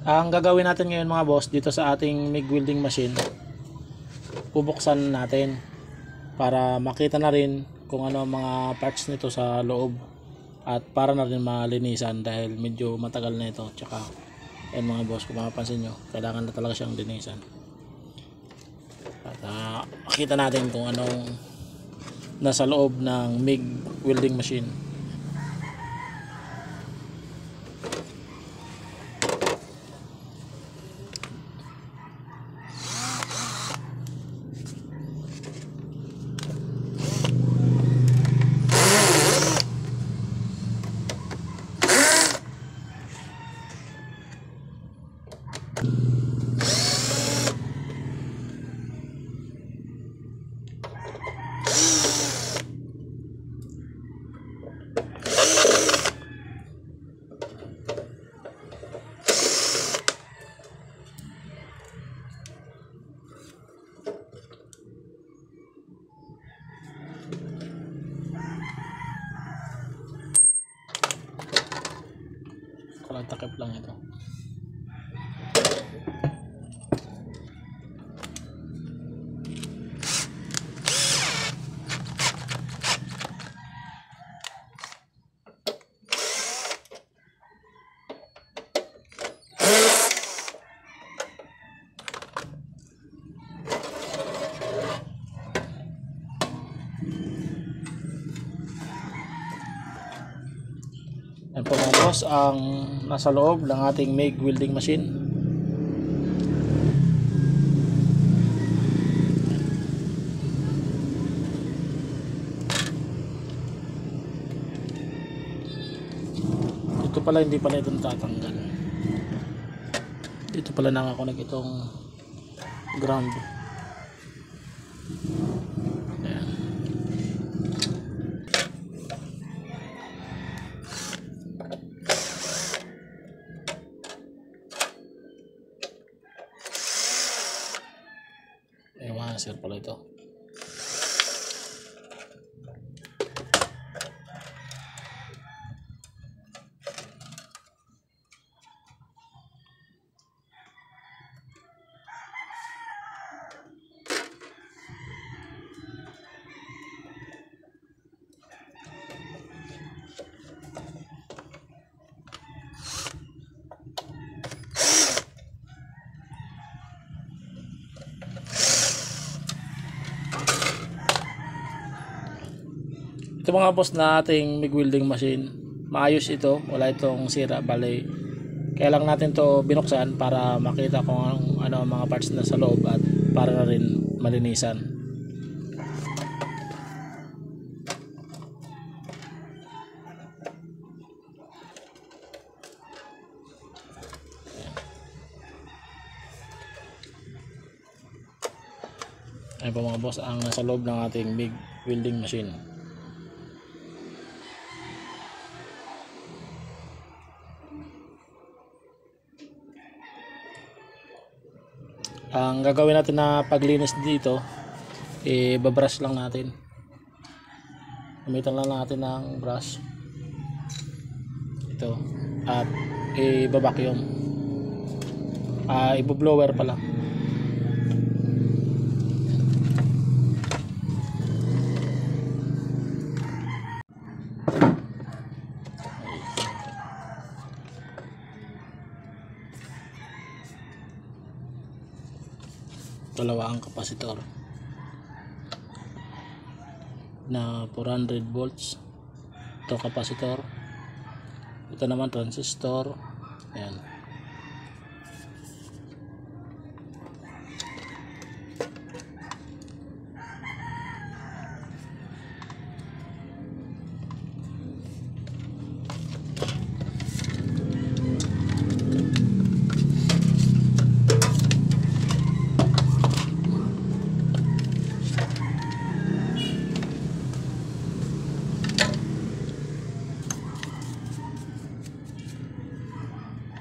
Ang gagawin natin ngayon mga boss, dito sa ating MIG welding machine, bubuksan natin para makita na rin kung ano ang mga parts nito sa loob, at para na rin malinisan dahil medyo matagal na ito. Tsaka yan mga boss, kung mapapansin nyo, kailangan na talaga siyang linisan. At makita natin kung anong nasa loob ng MIG welding machine. Takip lang ito. Yan po mga boss ang nasa loob ng ating MIG welding machine. Dito pala hindi pala ito natatanggal. Dito pala nakakunik itong ground. Sir pala ito. Ito mga boss na ating MIG welding machine, maayos ito, wala itong sira. Bale, kaya lang natin to binuksan para makita kung ano ang mga parts na sa loob at para na rin malinisan. Ayan po mga boss ang nasa loob ng ating MIG welding machine. Ang gagawin natin na paglinis dito, babrush lang natin. Gamitan lang natin ng brush ito at i-vacuum. I-blower pala. Dalawa ang kapasitor na 400 volts. Ito kapasitor, ito naman transistor. Ayan.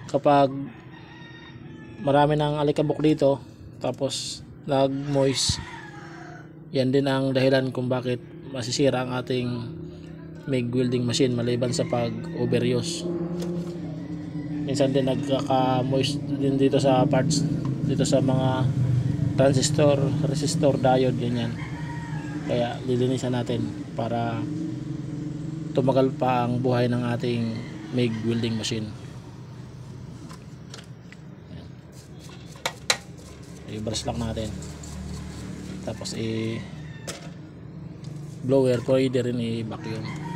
Kapag marami ng alikabok dito tapos nag-moist, yan din ang dahilan kung bakit masisira ang ating MIG welding machine, maliban sa pag overuse. minsan din nagkaka-moist din dito sa parts, dito sa mga transistor, resistor, diode, ganyan. Kaya lilinisan natin para tumagal pa ang buhay ng ating MIG welding machine. I-brush lang natin, tapos blower, pwede rin i-vacuum.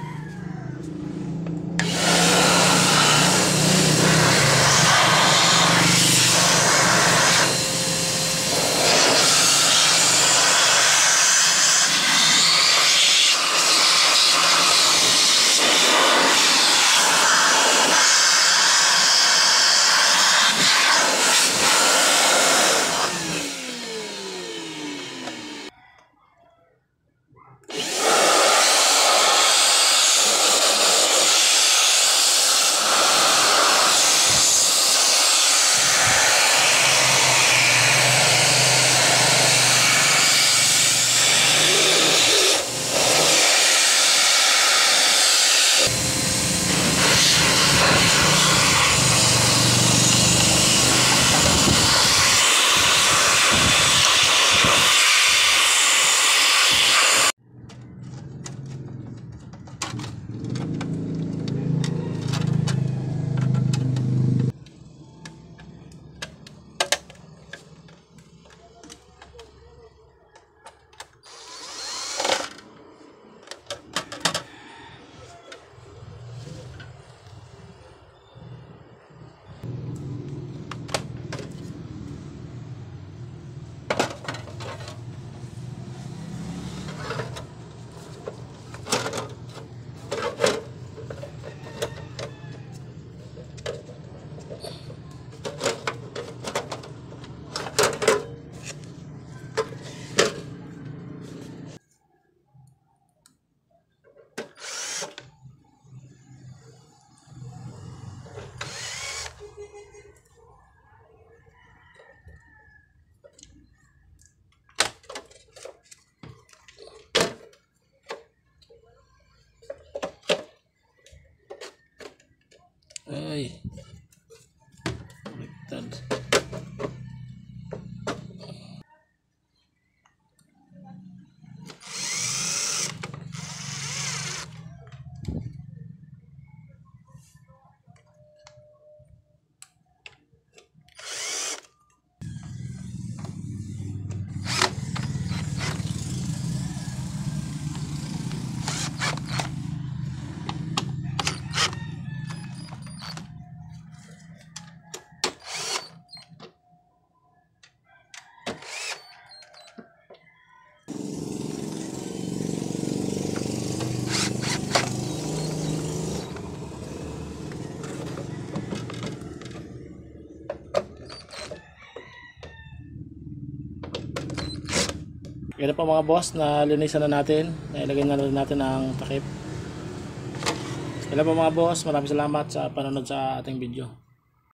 Ay, baliktad. Yan po mga boss, na linisan na natin. Nailagay na rin natin ang takip. Yan po mga boss, maraming salamat sa panonood sa ating video.